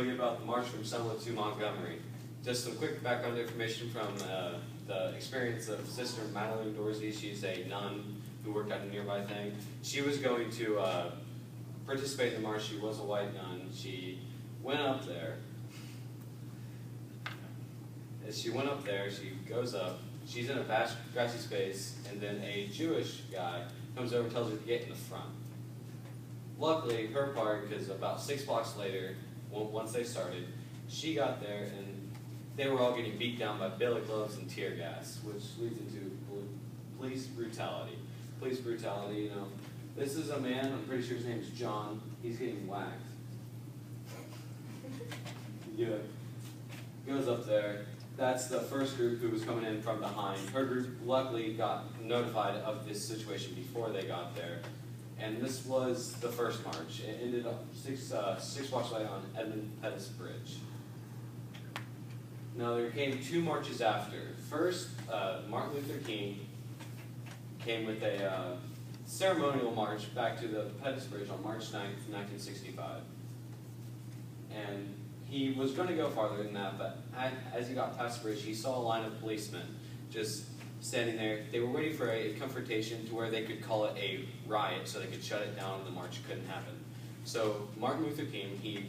tell you about the march from Selma to Montgomery. Just some quick background information from the experience of Sister Madeline Dorsey. She's a nun who worked at a nearby thing. She was going to participate in the march. She was a white nun. She went up there. As she went up there, she goes up. She's in a vast grassy space, and then a Jewish guy comes over and tells her to get in the front. Luckily, her part, because about 6 blocks later, once they started, she got there, and they were all getting beat down by billet gloves and tear gas, which leads into police brutality. Police brutality, you know, this is a man, I'm pretty sure his name is John, he's getting whacked. Yeah. Goes up there. That's the first group who was coming in from behind. Her group luckily got notified of this situation before they got there. And this was the first march. It ended up six blocks away on Edmund Pettus Bridge. Now there came 2 marches after. First, Martin Luther King came with a ceremonial march back to the Pettus Bridge on March 9th, 1965. And he was going to go farther than that, but as he got past the bridge, he saw a line of policemen just standing there. They were waiting for a confrontation to where they could call it a riot so they could shut it down and the march couldn't happen. So Martin Luther King, he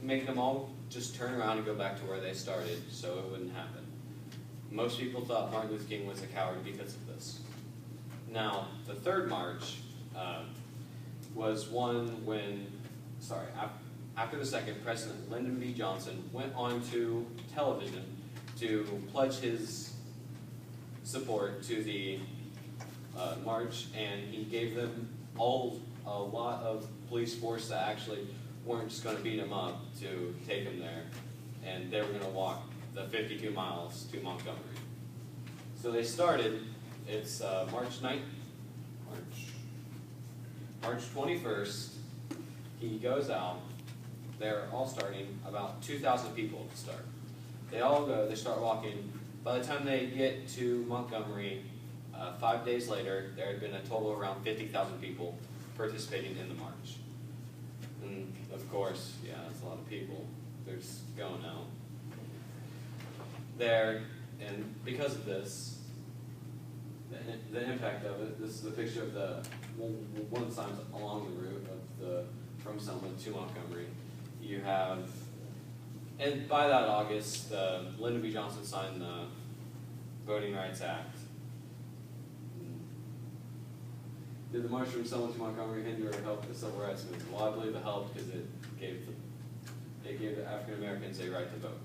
made them all just turn around and go back to where they started so it wouldn't happen. Most people thought Martin Luther King was a coward because of this. Now, the third march was one when, after the second, President Lyndon B. Johnson went on to television to pledge his support to the march, and he gave them all a lot of police force that actually weren't just going to beat him up to take him there, and they were going to walk the 52 miles to Montgomery. So they started, it's March 21st, he goes out. They're all starting, about 2,000 people to start. They all go, they start walking. By the time they get to Montgomery, 5 days later, there had been a total of around 50,000 people participating in the march. And of course, yeah, that's a lot of people. They're just going out there, and because of this, the impact of it, this is a picture of one of the signs along the route of from Selma to Montgomery. You have, and by that August, Lyndon B. Johnson signed the Voting Rights Act. Did the march from Selma to Montgomery hinder or help the civil rights movement? Well, I believe it helped because it gave the African Americans a right to vote.